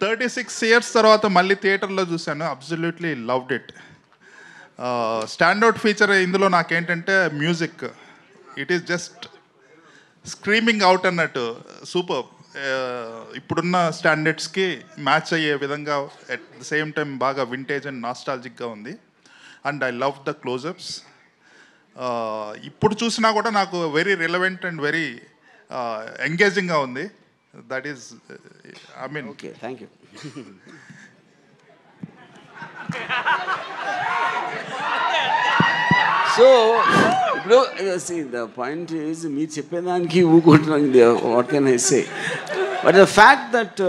36 years తర్వాత మళ్ళీ థియేటర్లో చూశాను. Absolutely loved it. Standout feature ఇందులో నాకేంటంటే music. It is just screaming out అన్నట్టు. సూపర్. ఇప్పుడున్న స్టాండర్డ్స్కి మ్యాచ్ అయ్యే విధంగా అట్ ద సేమ్ టైం బాగా వింటేజ్ అండ్ నాస్టాలజిక్గా ఉంది. And I love the closeups. ఇప్పుడు చూసినా కూడా నాకు వెరీ రిలవెంట్ అండ్ వెరీ ఎంగేజింగ్గా ఉంది. That is I mean. Okay, thank you. So ఇప్పుడు ద పాయింట్ ఈజ్ మీరు చెప్పేదానికి ఊకుంటున్నాను. What can I say? But the fact that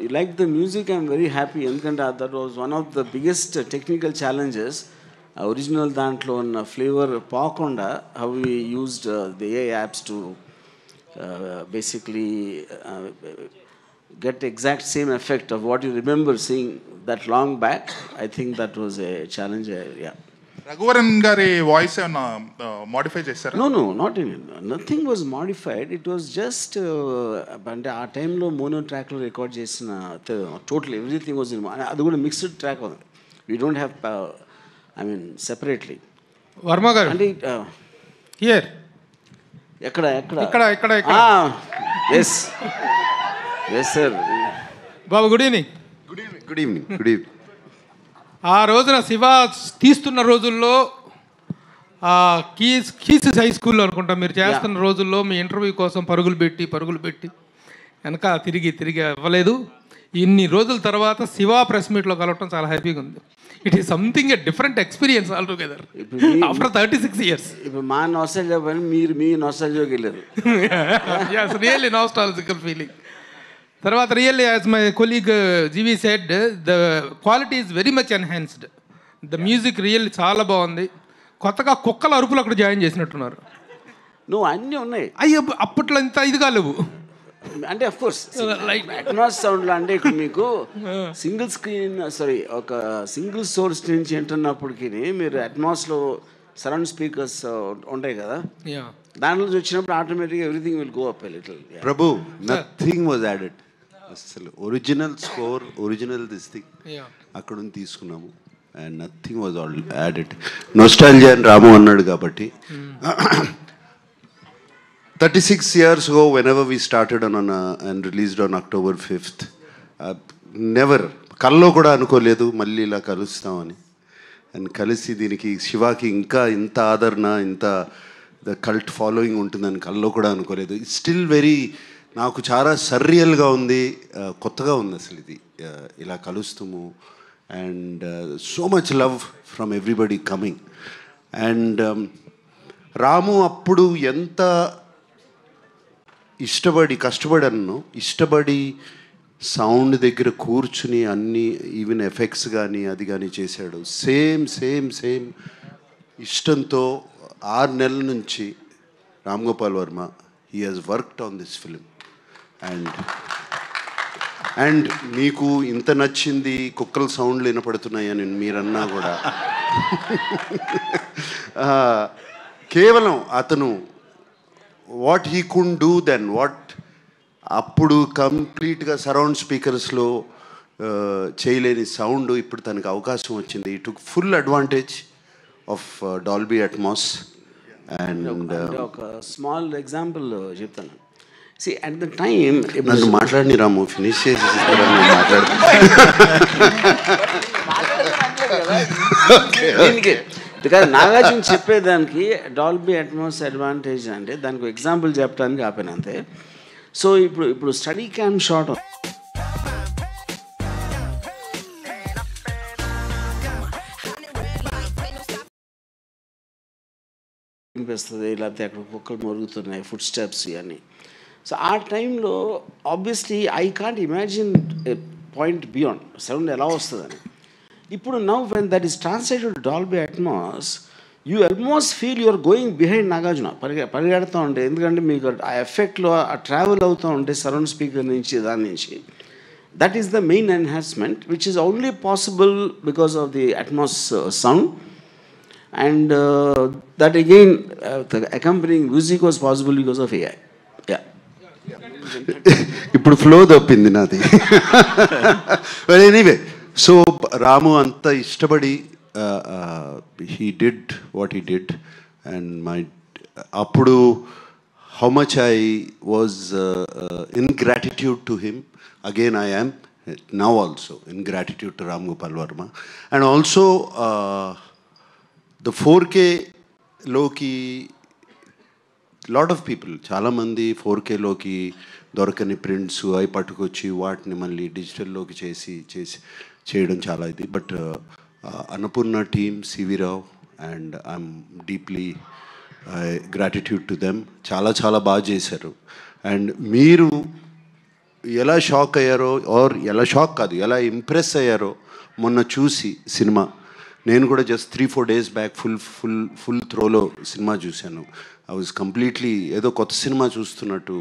you like the music, I'm very happy. ఎందుకంటే that was one of the biggest technical challenges. Original దాంట్లో ఉన్న flavour పోకుండా how we used the AI apps to basically get exact same effect of what you remember seeing that long back. I think that was a challenge. Yeah. Raghuvaran గారి voice ఏమన్నా modify చేశారా? No, not in it. Nothing was modified. It was just అంటే ఆ టైంలో mono ట్రాక్లో record చేసిన total everything was in. అది కూడా మిక్స్డ్ ట్రాక్ ఉంది. We don't have I mean separately. Varma గారు అంటే హియర్ ఎక్కడ ఎస్ సార్. బాబు గుడ్ ఈవినింగ్. Good evening. ఆ రోజున శివ తీస్తున్న రోజుల్లో కీస్ హై స్కూల్లో అనుకుంటా మీరు చేస్తున్న రోజుల్లో మీ ఇంటర్వ్యూ కోసం పరుగులు పెట్టి వెనక తిరిగి ఇవ్వలేదు. ఇన్ని రోజుల తర్వాత శివ ప్రెస్ మీట్లో కలవటం చాలా హ్యాపీగా ఉంది. It is something a different experience all together after 36 years. ఇప్పుడు మా నాస్టాల్జియా పని మీరు మీ నాస్టాల్జియాకి వెళ్ళారు. yes, really nostalgical feeling. తర్వాత really as my colleague GV said, the quality is very much enhanced. The music really చాలా బాగుంది. కొత్తగా కుక్కల అరుపులు అక్కడ జాయిన్ చేసినట్టున్నారు. నువ్వు అన్నీ ఉన్నాయి. అయ్యో అప్పట్లో ఇంత ఇదిగా లేవు. అంటే అఫ్ కోర్స్ అట్మాస్ సౌండ్లో అంటే ఇప్పుడు మీకు ఒక సింగిల్ సోర్స్ నుంచి వింటున్నప్పటికీ మీరు అట్మాస్లో సరౌండ్ స్పీకర్స్ ఉంటాయి కదా, దాంట్లో వచ్చినప్పుడు ఆటోమేటిక్గా everything will go up a little. Prabhu, nothing was added. అసలు original score, original this thing అక్కడ తీసుకున్నాము and nothing was all added. Nostalgia అని రాము అన్నాడు కాబట్టి 36 years ago, whenever we started and released on October 5th, never కల్లో కూడా అనుకోలేదు మళ్ళీ ఇలా కలుస్తామని. అండ్ కలిసి దీనికి శివాకి ఇంకా ఇంత ఆదరణ, ఇంత ద కల్ట్ ఫాలోయింగ్ ఉంటుందని కల్లో కూడా అనుకోలేదు. ఇట్స్ స్టిల్ వెరీ, నాకు చాలా సర్రియల్గా ఉంది, కొత్తగా ఉంది అసలు ఇది ఇలా కలుస్తాము. And so much love from everybody coming. And Ramu అప్పుడు ఎంత కష్టపడి సౌండ్ దగ్గర కూర్చుని అన్ని ఈవెన్ ఎఫెక్ట్స్ కానీ అది కానీ చేశాడు. సేమ్ ఇష్టంతో 6 నెలల నుంచి Ram Gopal Varma he has worked on this film. And మీకు ఇంత నచ్చింది, కుక్కల సౌండ్లు వినపడుతున్నాయని మీరన్నా కూడా కేవలం అతను what he could do then, what అప్పుడు కంప్లీట్గా సరౌండ్ స్పీకర్స్లో చేయలేని సౌండ్ ఇప్పుడు తనకు అవకాశం వచ్చింది. To full advantage of Dolby Atmos. And ఒక స్మాల్ ఎగ్జాంపుల్ చెప్తాను. See, at the time, నన్ను మాట్లాడిని రాము, ఫినిష్ చేసి నాగార్జున చెప్పేదానికి డాల్బీ అట్మాస్ అడ్వాంటేజ్ అంటే దానికి ఎగ్జాంపుల్ చెప్పడానికి ఆపాను అంతే. సో ఇప్పుడు స్టడీ క్యామ్ షాట్ వినిపిస్తుంది, లేకపోతే అక్కడ కుక్కలు మరుగుతున్నాయి, ఫుడ్ స్టెప్స్ ఇవన్నీ. సో ఆ టైంలో obviously I can't imagine a point beyond sound ఎలా వస్తుందని. ఇప్పుడు now when that is translated Dolby Atmos, you almost feel you're going behind Nagarjuna, పరిగెడుతూ ఉంటే. ఎందుకంటే మీకు ఆ ఎఫెక్ట్లో ఆ ట్రావెల్ అవుతూ ఉంటే సరౌండ్ స్పీకర్ నుంచి దాని నుంచి. That is the main enhancement which is only possible because of the Atmos sound. And that again, the accompanying music was possible because of AI. Yeah. ఇప్పుడు ఫ్లో తప్పింది నాది. ఎనీవే, సో రాము అంత ఇష్టపడి he did what he did and అప్పుడు how much I was in gratitude to him. Again, I am now also in gratitude to Ram Gopal Varma. And also, the 4K Loki, lot of people, చాలా మంది 4K లోకి దొరకని prints అవి పట్టుకొచ్చి వాటిని మళ్ళీ డిజిటల్లోకి చేయడం చాలా ఇది. But Annapurna team, CV Rao, and I'm deeply gratitude to them. చాలా బాగా చేశారు. అండ్ మీరు ఎలా షాక్ అయ్యారో, ఆర్ ఎలా షాక్ కాదు, ఎలా ఇంప్రెస్ అయ్యారో మొన్న చూసి సినిమా. నేను కూడా జస్ట్ 3-4 days బ్యాక్ ఫుల్ త్రోలో సినిమా చూశాను. ఐ వాజ్ కంప్లీట్లీ ఏదో కొత్త సినిమా చూస్తున్నట్టు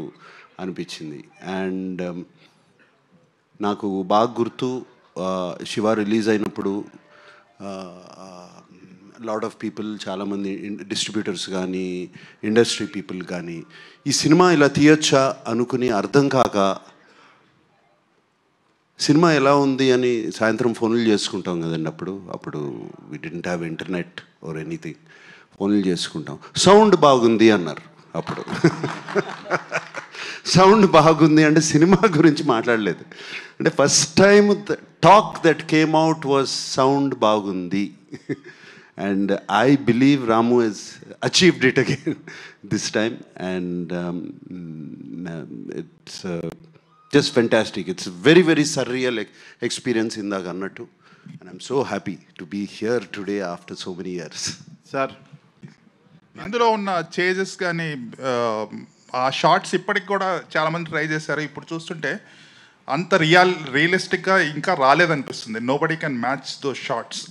అనిపించింది. అండ్ నాకు బాగా గుర్తు, శివ రిలీజ్ అయినప్పుడు లాట్ ఆఫ్ పీపుల్, చాలామంది డిస్ట్రిబ్యూటర్స్ కానీ ఇండస్ట్రీ పీపుల్ కానీ ఈ సినిమా ఇలా తీయొచ్చా అనుకుని అర్థం కాక సినిమా ఎలా ఉంది అని సాయంత్రం ఫోన్లు చేసుకుంటాం కదండి. అప్పుడు we didn't have internet or anything. ఫోన్లు చేసుకుంటాం. సౌండ్ బాగుంది అన్నారు. అప్పుడు సౌండ్ బాగుంది అంటే సినిమా గురించి మాట్లాడలేదు. అంటే first time talk that came out was sound బాగుంది. And I believe Ramu has achieved it again this time. And it's just fantastic. It's a very surreal experience in the Gannattu. And I'm so happy to be here today after so many years. Sir, ఇందులో ఉన్న changes కానీ ఆ shorts ఇప్పటికి కూడా చాలామంది try చేశారు. ఇప్పుడు చూస్తుంటే అంత రియలిస్టిక్గా ఇంకా రాలేదనిపిస్తుంది. Nobody can match those shots,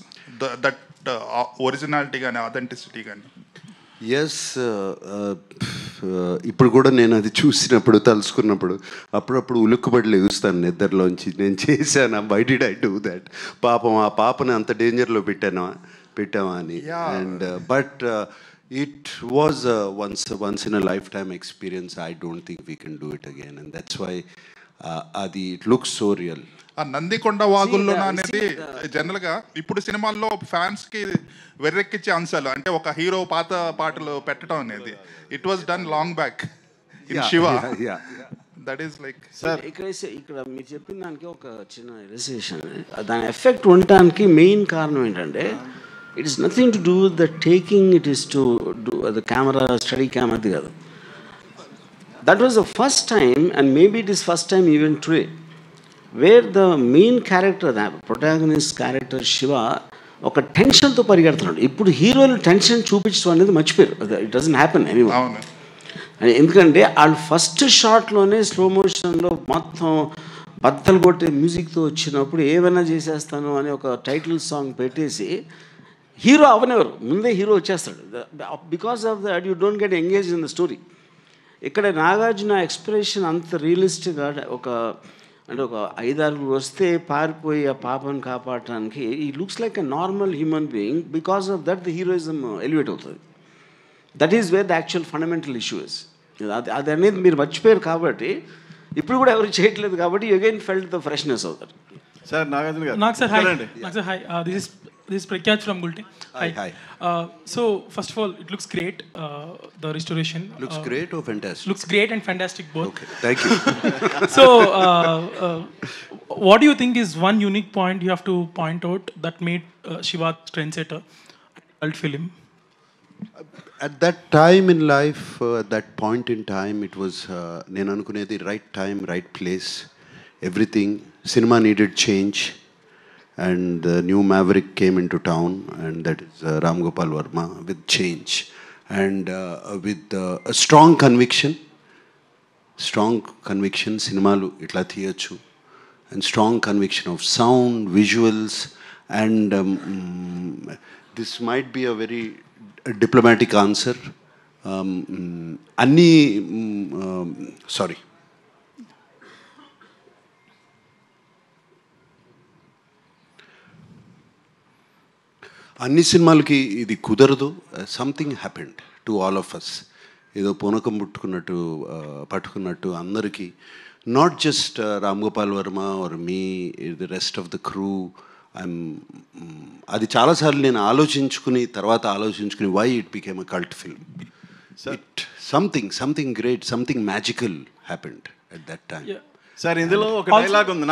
that originality కానీ ఆథెంటిసిటీ కానీ. ఎస్, ఇప్పుడు కూడా నేను అది చూసినప్పుడు తలుసుకున్నప్పుడు అప్పుడప్పుడు ఉలుక్కుబడి లేస్తాను నిద్రలోంచి. నేను చేశాను, why did I do that, పాపం ఆ పాపని అంత డేంజర్లో పెట్టామా అని. And but it was once in a lifetime experience. I don't think we can do it again. And that's why అది ఇట్ లుక్స్ సో రియల్. ఆ నందికొండ వాగుల్లో అనేది జనరల్గా ఇప్పుడు సినిమాల్లో ఫ్యాన్స్కి వెర్రెక్కిచ్చే అంశాలు. అంటే ఒక హీరో పాత పాటలు పెట్టడం అనేది it was done long back in Shiva. That is like sir, ఇక్కడ మీరు చెప్పిన దానికి ఒక చిన్న రిలేషన్, దాని ఎఫెక్ట్ ఉండటానికి మెయిన్ కారణం ఏంటంటే it is nothing to do with the taking, it is to do the camera, steady కెమెరాది కాదు. That was the first time, and maybe it is first time even today, where the main character, protagonist character Shiva ఒక టెన్షన్తో పరిగెడుతున్నాడు. ఇప్పుడు హీరోలు tension చూపించడం అనేది మర్చిపోయారు. It doesn't happen anyone. ఎందుకంటే వాళ్ళు ఫస్ట్ షాట్లోనే స్లో మోషన్లో మొత్తం బద్దలు కొట్టే మ్యూజిక్తో వచ్చినప్పుడు ఏమైనా చేసేస్తాను అని ఒక టైటిల్ సాంగ్ పెట్టేసి హీరో అవనెవరు, ముందే హీరో వచ్చేస్తాడు. Because of that you don't get engage in the story. ఇక్కడ నాగార్జున ఎక్స్ప్రెషన్ అంత రియలిస్టిక్గా అంటే ఒక 5-6 వస్తే పారిపోయి ఆ పాపను కాపాడటానికి ఈ looks like a normal human being. Because of that the heroism elevate అవుతుంది. That is where the actual fundamental issue is. అది అనేది మీరు మర్చిపోయారు కాబట్టి ఇప్పుడు కూడా ఎవరు చేయట్లేదు కాబట్టి you again felt the freshness అవుతారు. సార్ నాగార్జున గారు. నాకు sir hi, this is Prakyat from Gulti. Hi. So first of all, it looks great. The restoration Looks great or fantastic? Looks great and fantastic both. Okay, thank you. So what do you think is one unique point you have to point out that made Shiva trendsetter cult film? At that time in life, at that point in time, it was nenu anukunedi right time, right place. Everything, cinema needed change. And the new maverick came into town, and that is Ram Gopal Varma, with change and with a strong conviction, cinemalu itla thiyochu, and strong conviction of sound, visuals, and this might be a very diplomatic answer. అన్ని సినిమాలకి ఇది కుదరదు. Something happened to all of us. ఏదో పూనకం పట్టుకున్నట్టు అందరికీ, not just Ram Gopal Varma or me, the rest of the crew. అది చాలాసార్లు నేను ఆలోచించుకుని why it became a cult film. Something great, something magical happened at that time. Sir ఇందులో ఒక డైలాగ్ ఉంది.